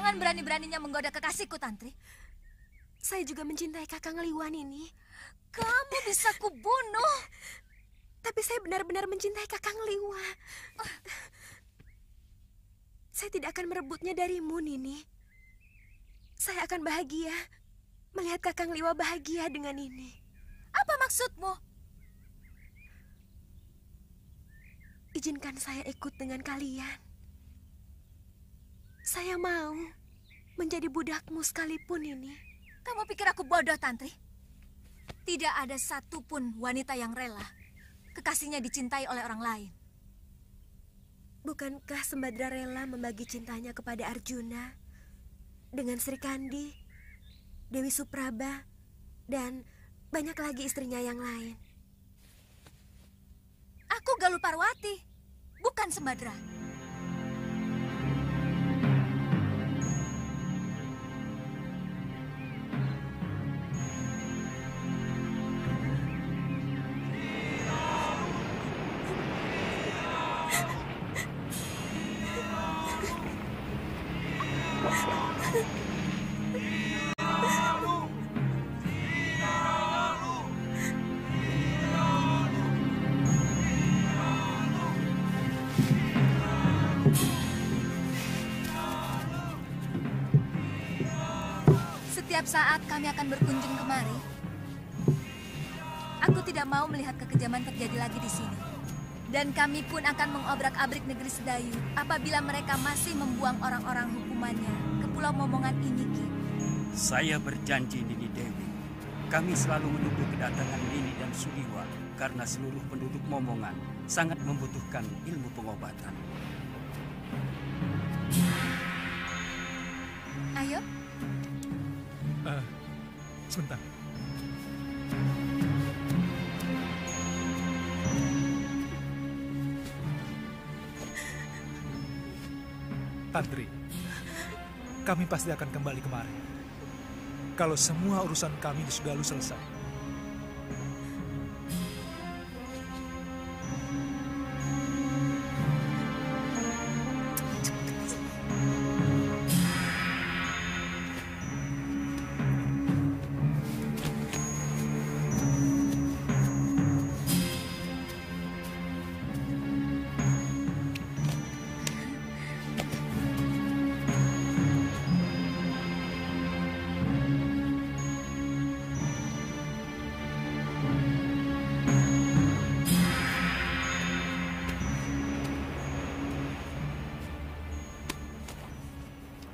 Jangan berani-beraninya menggoda kekasihku, Tantri. Saya juga mencintai Kakang Liwan ini. Kamu bisa kubunuh. Tapi saya benar-benar mencintai Kakang Liwa. Saya tidak akan merebutnya darimu, Nini. Saya akan bahagia melihat Kakang Liwa bahagia dengan ini. Apa maksudmu? Izinkan saya ikut dengan kalian. Saya mau menjadi budakmu sekalipun ini. Kamu pikir aku bodoh, Tantri? Tidak ada satupun wanita yang rela kekasihnya dicintai oleh orang lain. Bukankah Sembadra rela membagi cintanya kepada Arjuna dengan Sri Kandi, Dewi Supraba, dan banyak lagi istrinya yang lain? Aku Galuh Parwati, bukan Sembadra. Setiap saat kami akan berkunjung kemari. Aku tidak mau melihat kekejaman terjadi lagi di sini. Dan kami pun akan mengobrak-abrik negeri Sedayu apabila mereka masih membuang orang-orang hukumannya ke Pulau Momongan ini, Ki. Saya berjanji, Nini Dewi. Kami selalu menunggu kedatangan Nini dan Suliwa karena seluruh penduduk Momongan sangat membutuhkan ilmu pengobatan. Ayo. Sebentar. Tantri, kami pasti akan kembali kemari. Kalau semua urusan kami di Sugalu selesai.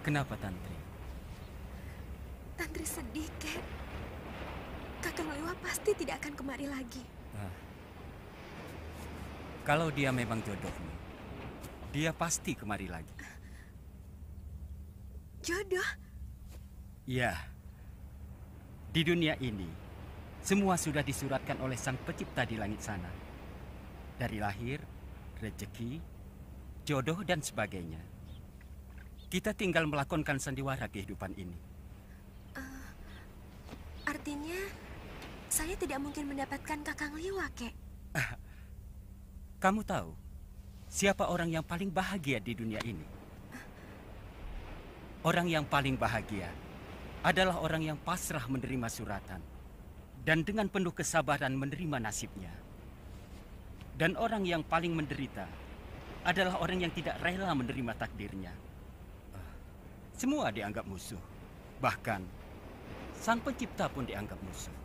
Kenapa, Tantri? Tantri sedih, Kek. Kakang Liwa pasti tidak akan kemari lagi. Kalau dia memang jodohmu, dia pasti kemari lagi. Jodoh? Ya. Di dunia ini, semua sudah disuratkan oleh Sang Pencipta di langit sana. Dari lahir, rezeki, jodoh, dan sebagainya. Kita tinggal melakonkan sandiwara kehidupan ini. Artinya, saya tidak mungkin mendapatkan Kakang Liwa, Kek. Kamu tahu, siapa orang yang paling bahagia di dunia ini? Orang yang paling bahagia adalah orang yang pasrah menerima suratan dan dengan penuh kesabaran menerima nasibnya. Dan orang yang paling menderita adalah orang yang tidak rela menerima takdirnya. Semua dianggap musuh. Bahkan, Sang Pencipta pun dianggap musuh.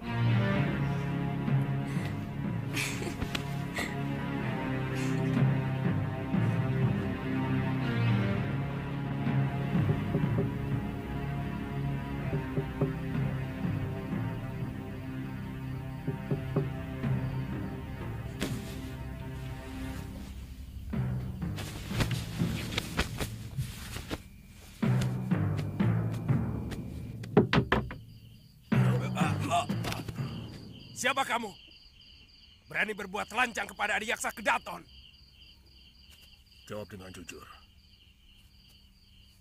Siapa kamu? Berani berbuat lancang kepada Adiyaksa Kedaton? Jawab dengan jujur.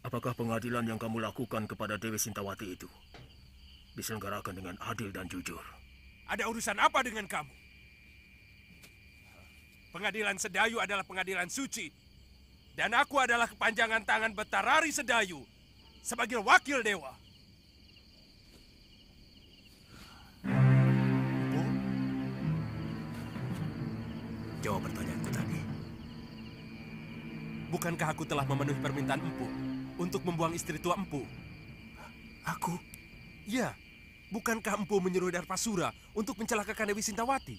Apakah pengadilan yang kamu lakukan kepada Dewi Sintawati itu diselenggarakan dengan adil dan jujur? Ada urusan apa dengan kamu? Pengadilan Sedayu adalah pengadilan suci. Dan aku adalah kepanjangan tangan Betarari Sedayu. sebagai wakil dewa. Empu, jawab pertanyaanku tadi. Bukankah aku telah memenuhi permintaan Empu untuk membuang istri tua Empu? Aku? Ya, bukankah Empu menyuruh Darpasura untuk mencelakakan Dewi Sintawati?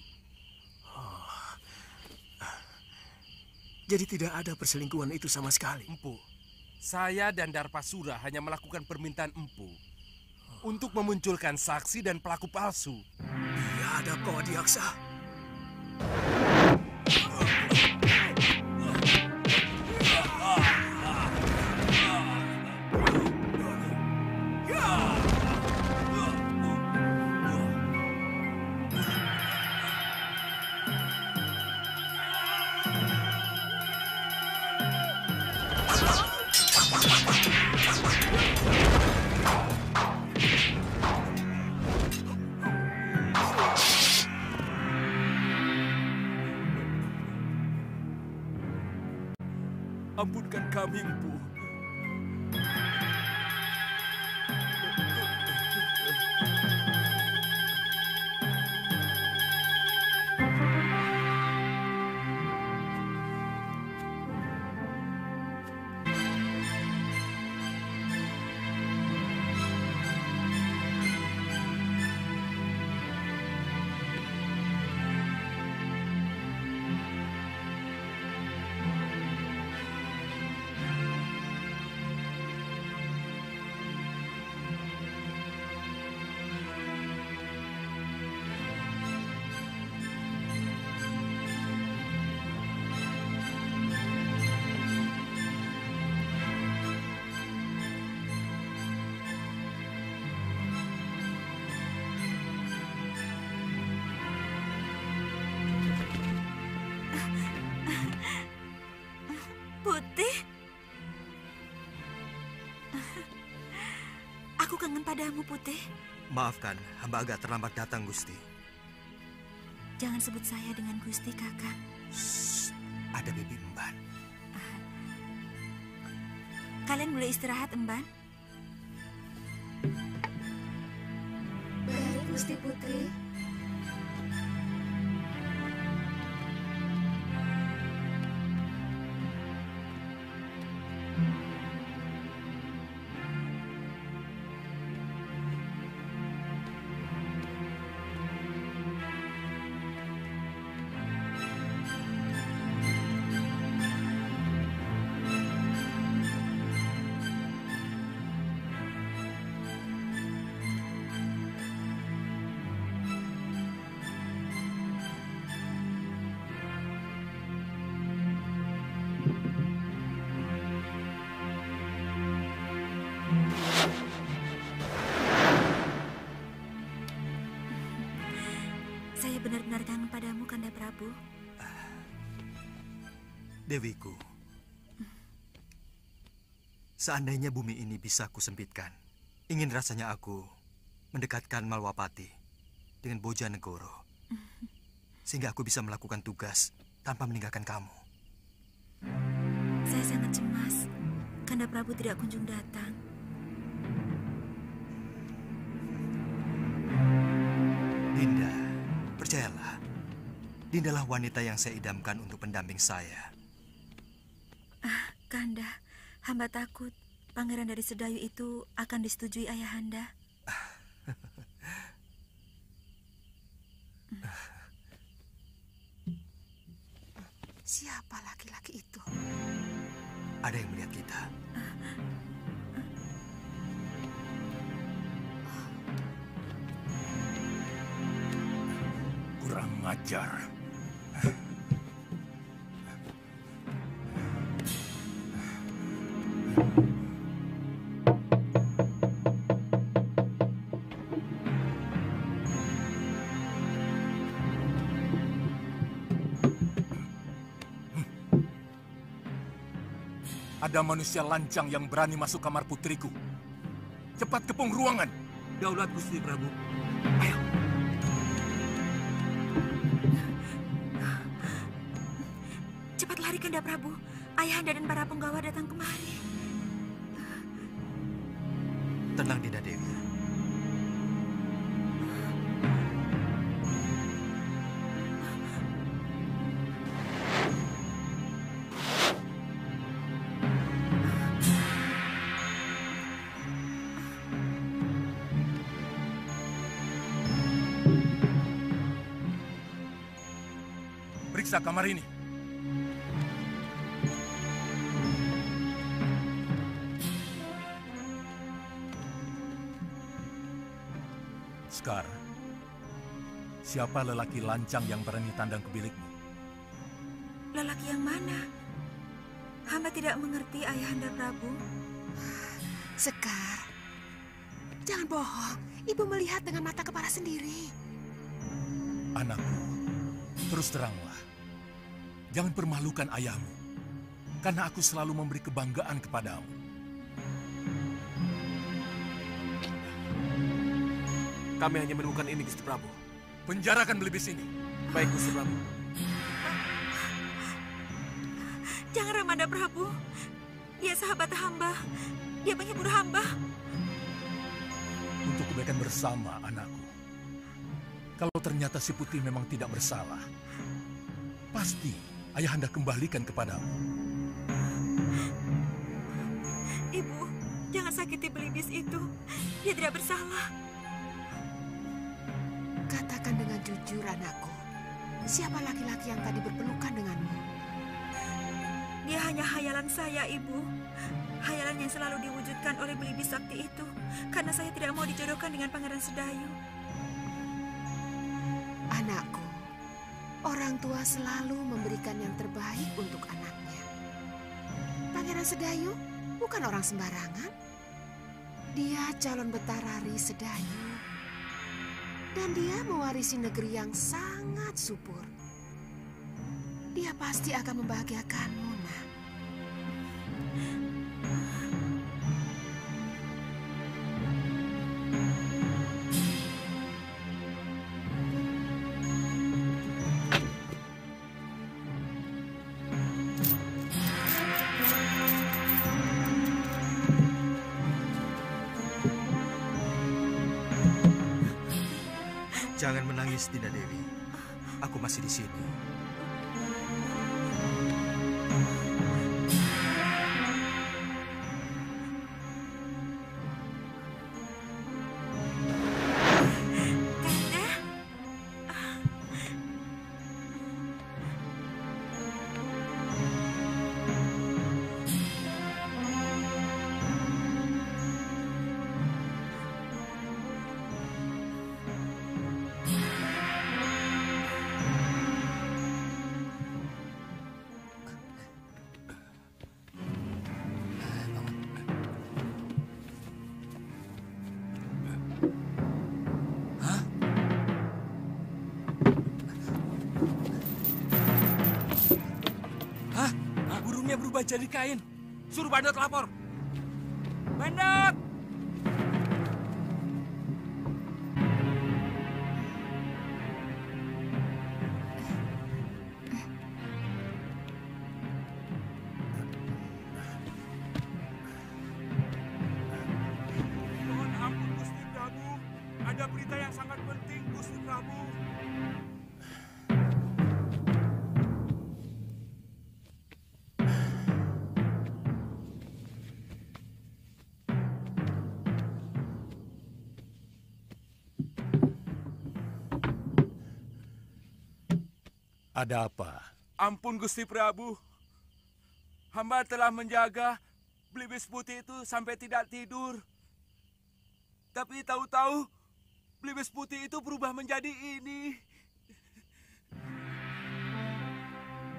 Jadi tidak ada perselingkuhan itu sama sekali. Empu, saya dan Darpasura hanya melakukan permintaan Empu untuk memunculkan saksi dan pelaku palsu. Biadab kau Adiaksa. Ampunkan kami, Empu. Putih. Aku kangen padamu, Putih. Maafkan, hamba agak terlambat datang, Gusti. Jangan sebut saya dengan Gusti, Kakak. Shh, ada Bibi Emban. Kalian boleh istirahat, Emban. Baik, Gusti Putri. Saya benar-benar kangen padamu, Kanda Prabu. Dewiku, seandainya bumi ini bisa kusempitkan, ingin rasanya aku mendekatkan Malwapati dengan Bojanegoro, sehingga aku bisa melakukan tugas tanpa meninggalkan kamu. Saya sangat cemas. Kanda Prabu tidak kunjung datang. Dinda, percayalah, Dindalah wanita yang saya idamkan untuk pendamping saya. Kanda, hamba takut pangeran dari Sedayu itu akan disetujui ayahanda. Siapa laki-laki itu? Ada yang melihat kita. Kurang ajar. Ada manusia lancang yang berani masuk kamar putriku. Cepat kepung ruangan. Daulat Gusti Prabu. Ayo. Cepat lari, Kanda Prabu. Ayahanda dan para penggawa datang kemari. Tenang, Dinda Dewi. Periksa kamar ini. Sekar, siapa lelaki lancang yang berani tandang ke bilikmu? Lelaki yang mana? Hamba tidak mengerti, Ayahanda Prabu. Sekar, jangan bohong. Ibu melihat dengan mata kepala sendiri. Anakku, terus teranglah. Jangan permalukan ayahmu, karena aku selalu memberi kebanggaan kepadamu. Kami hanya menemukan ini, Gusti Prabu. Penjarakan Belibis ini. Baik, Gusti Prabu. Jangan, Ramanda Prabu. Dia sahabat hamba. Dia penghibur hamba. Untuk kebaikan bersama, anakku. Kalau ternyata si Putih memang tidak bersalah, pasti ayahanda kembalikan kepadamu. Ibu, jangan sakiti Belibis itu. Dia tidak bersalah. Katakan dengan jujur, anakku. Siapa laki-laki yang tadi berpelukan denganmu? Dia hanya hayalan saya, Ibu. Hayalan yang selalu diwujudkan oleh Belibis sakti itu. Karena saya tidak mau dijodohkan dengan Pangeran Sedayu. Anakku, orang tua selalu memberikan yang terbaik untuk anaknya. Pangeran Sedayu bukan orang sembarangan. Dia calon Betarari Sedayu. Dan dia mewarisi negeri yang sangat subur. Dia pasti akan membahagiakanmu, nak. Jangan menangis, Dinda Dewi. Aku masih di sini. Berubah jadi kain. Suruh Bandot lapor. Bandot! Mohon ampun, Gusti Prabu. Ada berita yang sangat penting, Gusti Prabu. Ada apa? Ampun, Gusti Prabu. Hamba telah menjaga Belibis Putih itu sampai tidak tidur. Tapi tahu-tahu Belibis Putih itu berubah menjadi ini.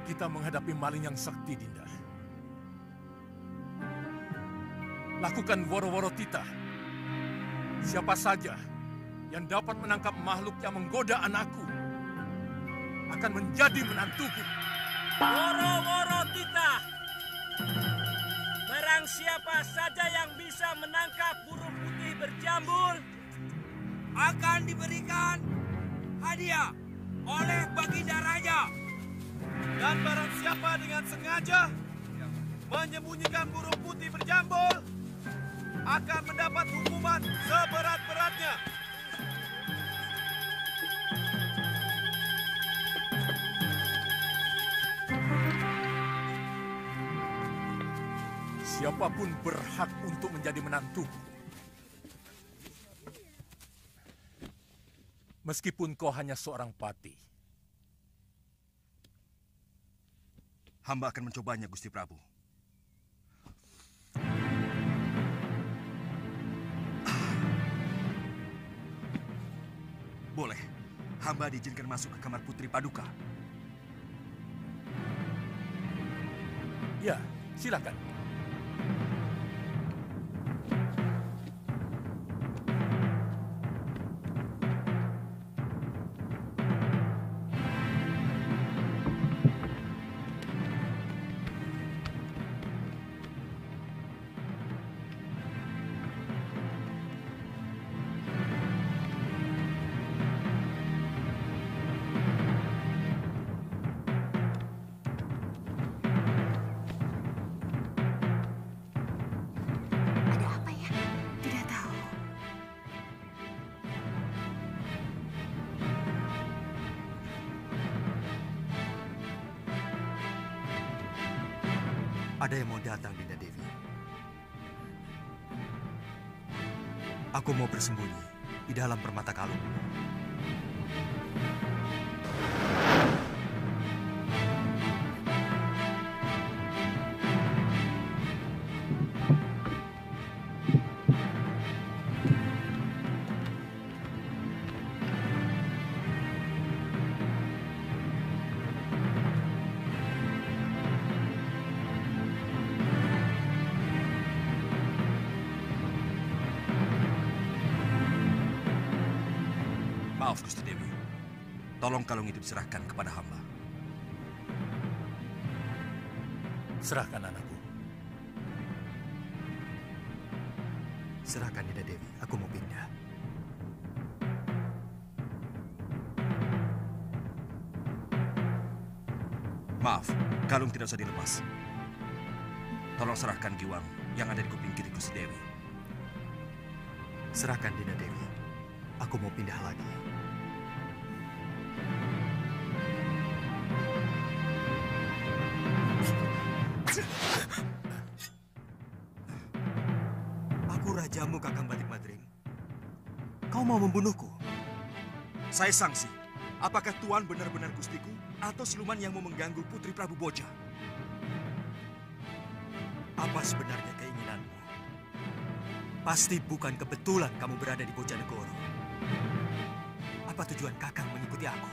Kita menghadapi maling yang sakti, Dinda. Lakukan woro-woro tita. Siapa saja yang dapat menangkap makhluk yang menggoda anakku akan menjadi menantuku. Woro-woro tita. Barang siapa saja yang bisa menangkap burung putih berjambul akan diberikan hadiah oleh Baginda Raja. Dan barang siapa dengan sengaja menyembunyikan burung putih berjambul akan mendapat hukuman seberat-beratnya. Siapapun berhak untuk menjadi menantuku. Meskipun kau hanya seorang patih. Hamba akan mencobanya, Gusti Prabu. Boleh. Hamba diizinkan masuk ke kamar Putri Paduka. Ya, silakan. Ada yang mau datang, Dinda Dewi. Aku mau bersembunyi di dalam permata kalung. Maaf, Gusti Dewi. Tolong kalung itu diserahkan kepada hamba. Serahkan anakku. Serahkan, Dinda Dewi. Aku mau pindah. Maaf, kalung tidak usah dilepas. Tolong serahkan giwang yang ada di kuping kiri Gusti Dewi. Serahkan, Dinda Dewi. Aku mau pindah lagi. Aku rajamu, Kakang Batik Madrim. Kau mau membunuhku? Saya sangsi. Apakah Tuan benar-benar gustiku atau siluman yang mau mengganggu Putri Prabu Boja? Apa sebenarnya keinginanmu? Pasti bukan kebetulan kamu berada di Bojanegoro. Apa tujuan Kakang mengikuti aku?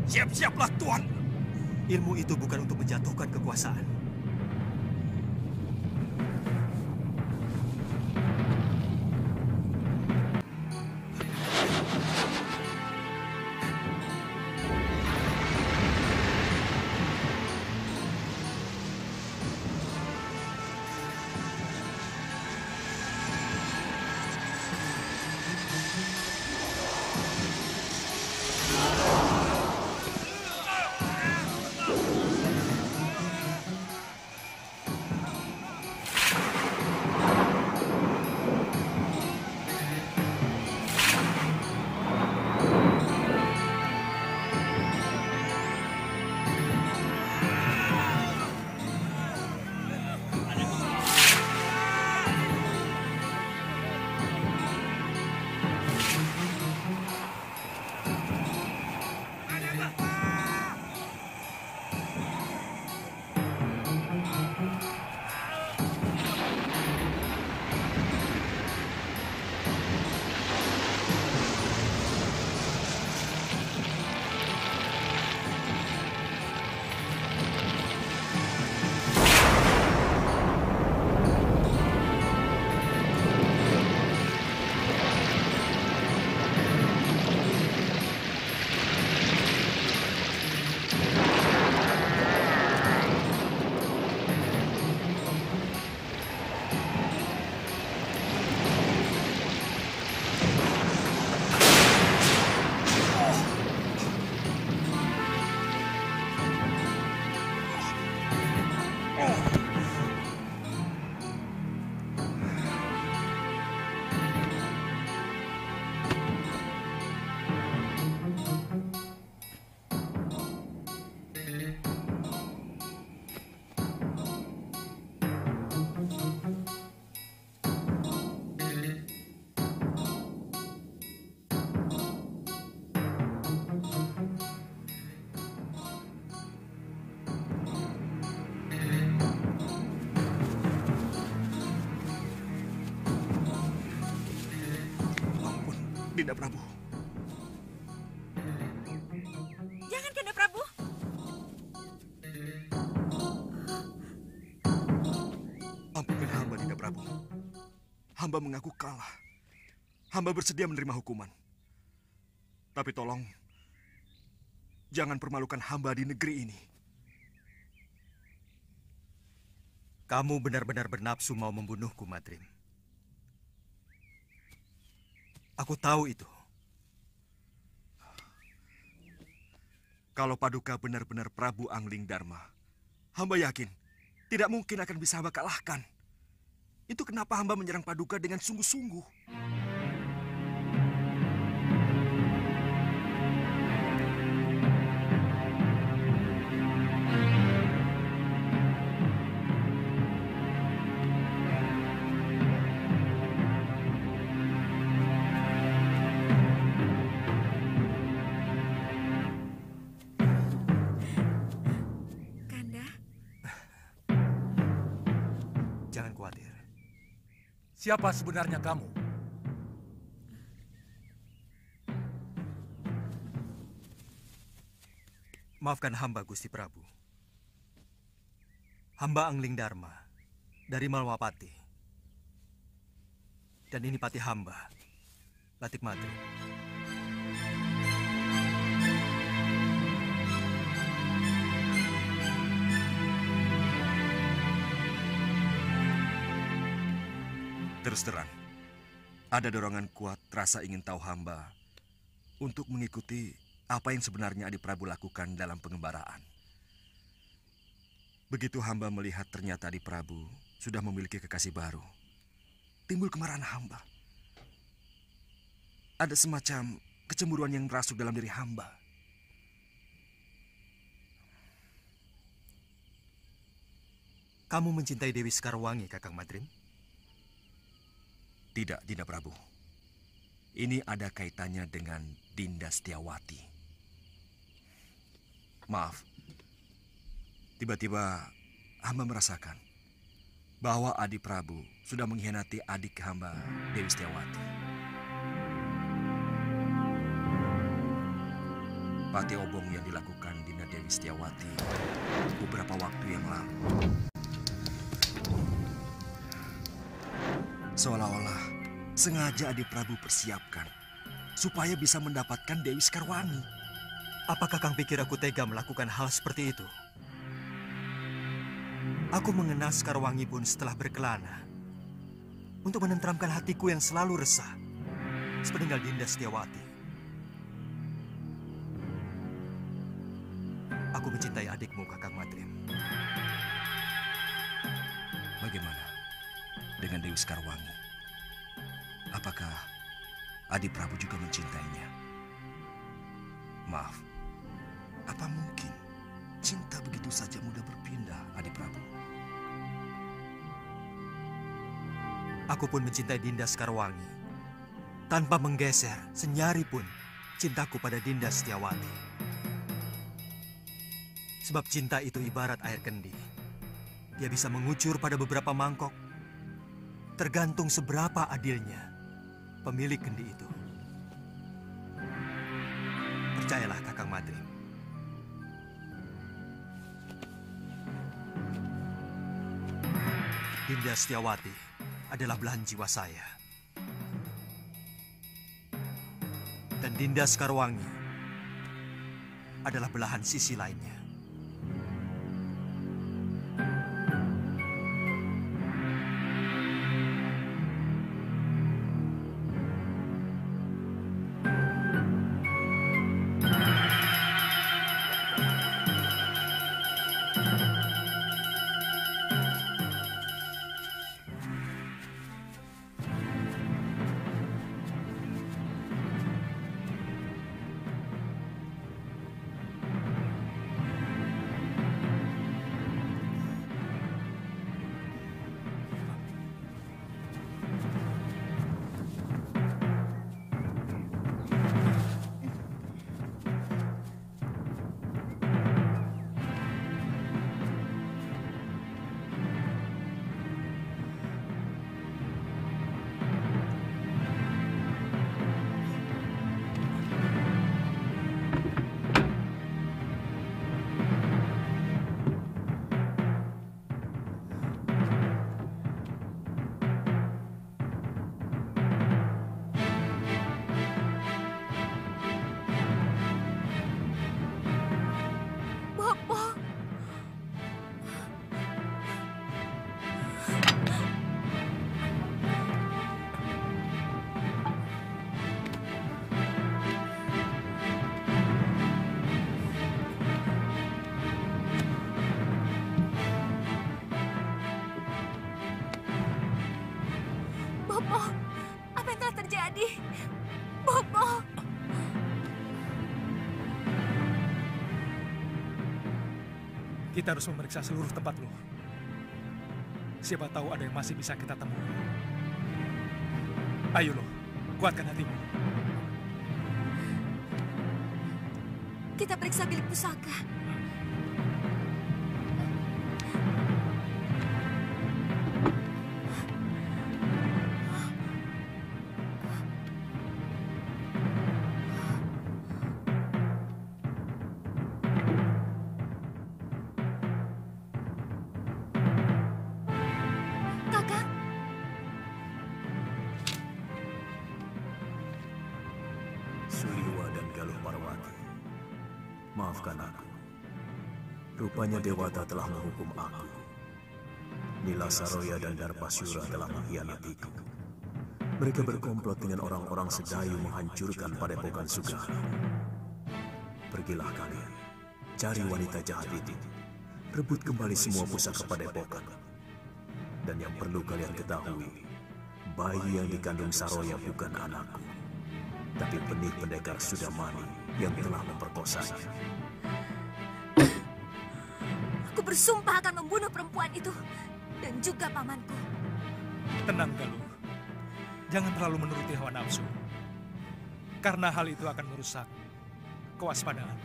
Siap-siaplah, Tuan. Ilmu itu bukan untuk menjatuhkan kekuasaan. Dinda Prabu. Jangan, Kanda Prabu. Ampunkan hamba, Dinda Prabu. Hamba mengaku kalah. Hamba bersedia menerima hukuman. Tapi tolong, jangan permalukan hamba di negeri ini. Kamu benar-benar bernafsu mau membunuhku, Madrim. Aku tahu itu. Kalau Paduka benar-benar Prabu Angling Dharma, hamba yakin tidak mungkin akan bisa hamba kalahkan. Itu kenapa hamba menyerang Paduka dengan sungguh-sungguh. Jangan khawatir. Siapa sebenarnya kamu? Maafkan hamba, Gusti Prabu. Hamba Angling Dharma dari Malwapati. Dan ini pati hamba, Latik Madrim. Terus terang, ada dorongan kuat rasa ingin tahu hamba untuk mengikuti apa yang sebenarnya Adi Prabu lakukan dalam pengembaraan. Begitu hamba melihat ternyata Adi Prabu sudah memiliki kekasih baru, timbul kemarahan hamba. Ada semacam kecemburuan yang merasuk dalam diri hamba. Kamu mencintai Dewi Sekarwangi, Kakang Madrim? Tidak, Dinda Prabu. Ini ada kaitannya dengan Dinda Setiawati. Maaf, tiba-tiba hamba merasakan bahwa Adi Prabu sudah mengkhianati adik hamba, Dewi Setiawati. Pati obong yang dilakukan Dinda Dewi Setiawati beberapa waktu yang lalu, seolah-olah sengaja Adi Prabu persiapkan supaya bisa mendapatkan Dewi Sekarwangi. Apakah Kang pikir aku tega melakukan hal seperti itu? Aku mengenal Sekarwangi pun setelah berkelana untuk menenteramkan hatiku yang selalu resah sepeninggal Dinda Setiawati. Aku mencintai adikmu, Kakang Madrim. Bagaimana dengan Dewi Sekarwangi? Apakah Adi Prabu juga mencintainya? Maaf, apa mungkin cinta begitu saja mudah berpindah, Adi Prabu? Aku pun mencintai Dinda Sekarwangi. Tanpa menggeser senyari pun cintaku pada Dinda Setiawati. Sebab cinta itu ibarat air kendi. Dia bisa mengucur pada beberapa mangkok. Tergantung seberapa adilnya pemilik kendi itu. Percayalah, Kakang Madrim. Dinda Setiawati adalah belahan jiwa saya. Dan Dinda Sekarwangi adalah belahan sisi lainnya. terjadi? Bobo! Kita harus memeriksa seluruh tempat lo. Siapa tahu ada yang masih bisa kita temui. Ayo lo, kuatkan hatimu. Kita periksa bilik pusaka. Maafkan aku. Rupanya Dewata telah menghukum aku. Nila Saroya dan Darpasyura telah mengkhianatiku. Mereka berkomplot dengan orang-orang Sedayu menghancurkan Padepokan Sugara. Pergilah kalian, cari wanita jahat itu. Rebut kembali semua pusaka Padepokan. Dan yang perlu kalian ketahui, bayi yang dikandung Saroya bukan anakku, tapi benih pendekar Sudamani yang telah memperkosanya. Aku bersumpah akan membunuh perempuan itu dan juga pamanku. Tenang, Galuh. Jangan terlalu menuruti hawa nafsu. Karena hal itu akan merusak kewaspadaan.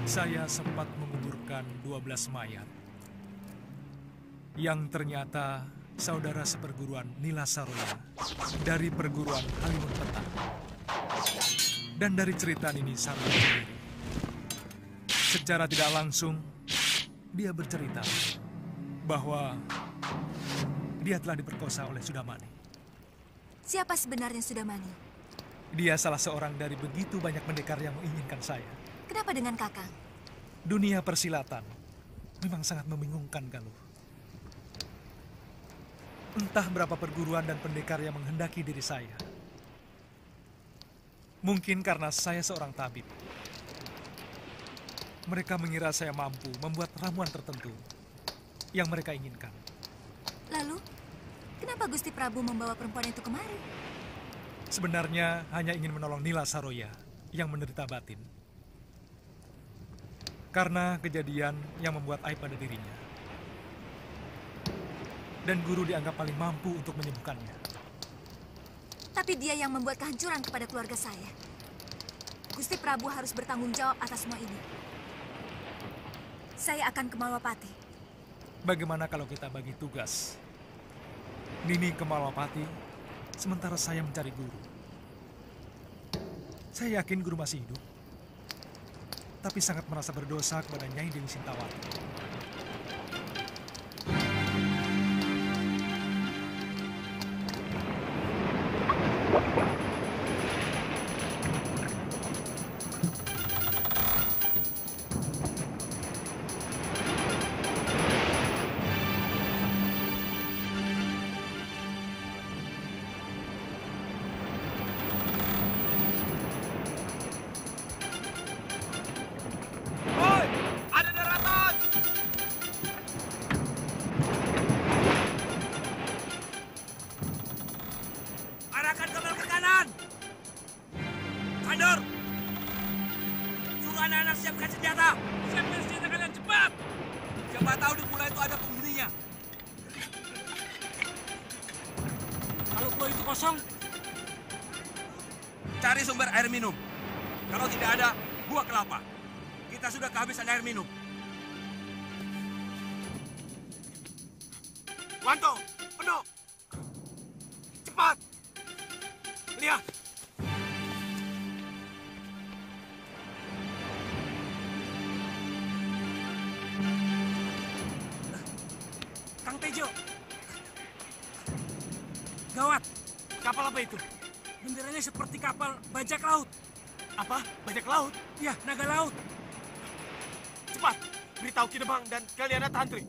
Saya sempat menguburkan 12 mayat yang ternyata saudara seperguruan Nila Saroya dari perguruan Halimun Petang. Dan dari cerita Nini Saroya sendiri, secara tidak langsung dia bercerita bahwa dia telah diperkosa oleh Sudamani. Siapa sebenarnya Sudamani? Dia salah seorang dari begitu banyak pendekar yang menginginkan saya. Kenapa dengan Kakang? Dunia persilatan memang sangat membingungkan, Galuh. Entah berapa perguruan dan pendekar yang menghendaki diri saya. Mungkin karena saya seorang tabib. Mereka mengira saya mampu membuat ramuan tertentu yang mereka inginkan. Lalu, kenapa Gusti Prabu membawa perempuan itu kemari? Sebenarnya hanya ingin menolong Nila Saroya yang menderita batin. Karena kejadian yang membuat aib pada dirinya. Dan guru dianggap paling mampu untuk menyembuhkannya. Tapi dia yang membuat kehancuran kepada keluarga saya. Gusti Prabu harus bertanggung jawab atas semua ini. Saya akan ke Malwapati. Bagaimana kalau kita bagi tugas? Nini ke Malwapati, sementara saya mencari guru. Saya yakin guru masih hidup. Tapi sangat merasa berdosa kepada Nyai Dewi Sintawati. Cari sumber air minum. Kalau tidak ada, buah kelapa. Kita sudah kehabisan air minum. Wanto, penuh. Cepat. Lihat. Kang Tejo. Gawat. Kapal apa itu? Benderanya seperti kapal bajak laut. Apa? Bajak laut? Ya, naga laut. Cepat, beritahu Kidemang dan Kaliana Tantri.